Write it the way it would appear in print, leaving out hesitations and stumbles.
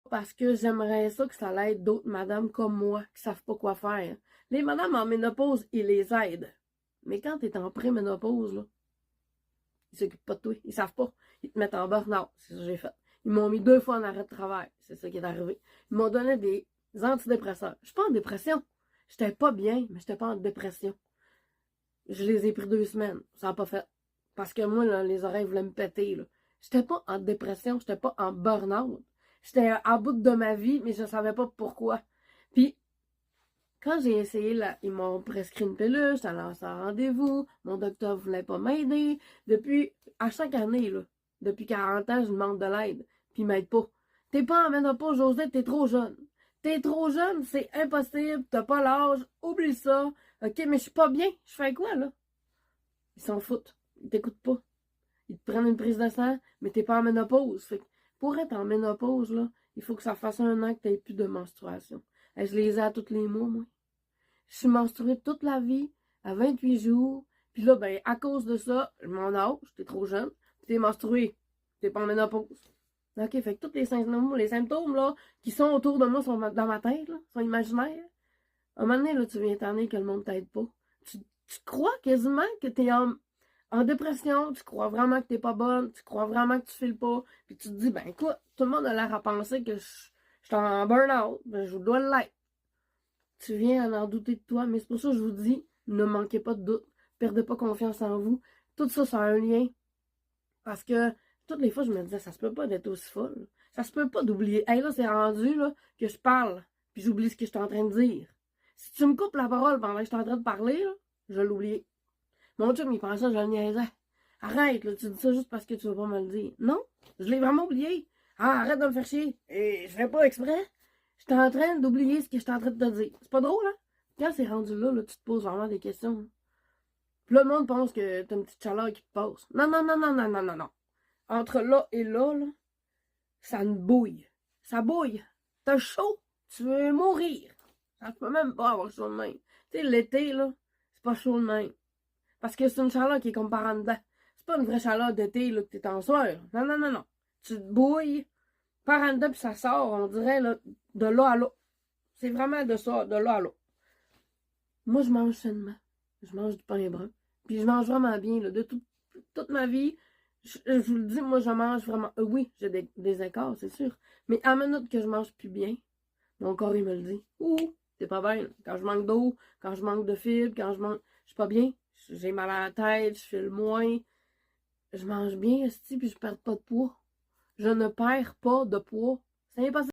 Parce que j'aimerais ça que ça l'aide d'autres madames comme moi qui savent pas quoi faire. Les madames en ménopause, ils les aident. Mais quand t'es en pré-ménopause, là, ils s'occupent pas de toi. Ils savent pas. Ils te mettent en burn-out. C'est ça que j'ai fait. Ils m'ont mis 2 fois en arrêt de travail. C'est ça qui est arrivé. Ils m'ont donné des antidépresseurs. Je suis pas en dépression. J'étais pas bien, mais j'étais pas en dépression. Je les ai pris 2 semaines. Ça n'a pas fait. Parce que moi, là, les oreilles voulaient me péter. Là. J'étais pas en dépression. J'étais pas en burn-out. J'étais à bout de ma vie, mais je savais pas pourquoi. Puis, quand j'ai essayé, là, ils m'ont prescrit une pilule, j'étais allée en rendez-vous, mon docteur voulait pas m'aider. Depuis, à chaque année, là, depuis 40 ans, je demande de l'aide, puis ils m'aident pas. T'es pas en ménopause, Josette, t'es trop jeune. T'es trop jeune, c'est impossible, t'as pas l'âge, oublie ça. Ok, mais je suis pas bien, je fais quoi, là? Ils s'en foutent, ils t'écoutent pas. Ils te prennent une prise de sang, mais t'es pas en ménopause. Fait que pour être en ménopause, là, il faut que ça fasse 1 an que t'aies plus de menstruation. Et je les ai à tous les mois, moi. Je suis menstruée toute la vie, à 28 jours. Puis là, ben, à cause de ça, mon âge, t'es trop jeune, puis t'es menstruée. T'es pas en ménopause. OK, fait que tous les symptômes là, qui sont autour de moi sont dans ma tête, là, sont imaginaires. À un moment donné, là, tu viens t'ennuyer que le monde t'aide pas. Tu crois quasiment que t'es en dépression, tu crois vraiment que t'es pas bonne, tu crois vraiment que tu files pas, puis tu te dis, ben écoute, tout le monde a l'air à penser que je suis en burn-out, ben je dois l'être. Tu viens à en douter de toi, mais c'est pour ça que je vous dis, ne manquez pas de doute, perdez pas confiance en vous. Tout ça, ça a un lien. Parce que toutes les fois, je me disais, ça se peut pas d'être aussi folle. Ça se peut pas d'oublier. Hey, là, c'est rendu là, que je parle, puis j'oublie ce que je suis en train de dire. Si tu me coupes la parole pendant que je suis en train de parler, là, je l'oublie. Mon chum, il pensait que je le niaisais. Arrête, là, tu dis ça juste parce que tu veux pas me le dire. Non, je l'ai vraiment oublié. Ah, arrête de me faire chier. Et je fais pas exprès. J'étais en train d'oublier ce que j'étais en train de te dire. C'est pas drôle, hein? Quand c'est rendu là, là, tu te poses vraiment des questions. Hein. Puis là, le monde pense que t'as une petite chaleur qui te passe. Non, non, non, non, non, non, non, non. Entre là et là, ça me bouille. Ça bouille. T'as chaud. Tu veux mourir. Ça peut même pas avoir chaud de même. Tu sais, l'été, là, c'est pas chaud de même. Parce que c'est une chaleur qui est comme par en dedans. C'est pas une vraie chaleur d'été, là, que t'es en soir. Non, non, non, non. Tu te bouilles par en dedans, puis ça sort, on dirait, là, de là à là. C'est vraiment de ça, de là à là. Moi, je mange sainement. Je mange du pain brun. Puis je mange vraiment bien, là. De toute ma vie, je vous le dis, moi, je mange vraiment. Oui, j'ai des écarts, c'est sûr. Mais à la minute que je mange plus bien, mon corps, il me le dit. Ouh, c'est pas bien. Quand je manque d'eau, quand je manque de fibres, quand je mange. Je suis pas bien. J'ai mal à la tête, je file moins. Je mange bien, esti, puis je perds pas de poids. Je ne perds pas de poids. C'est impossible.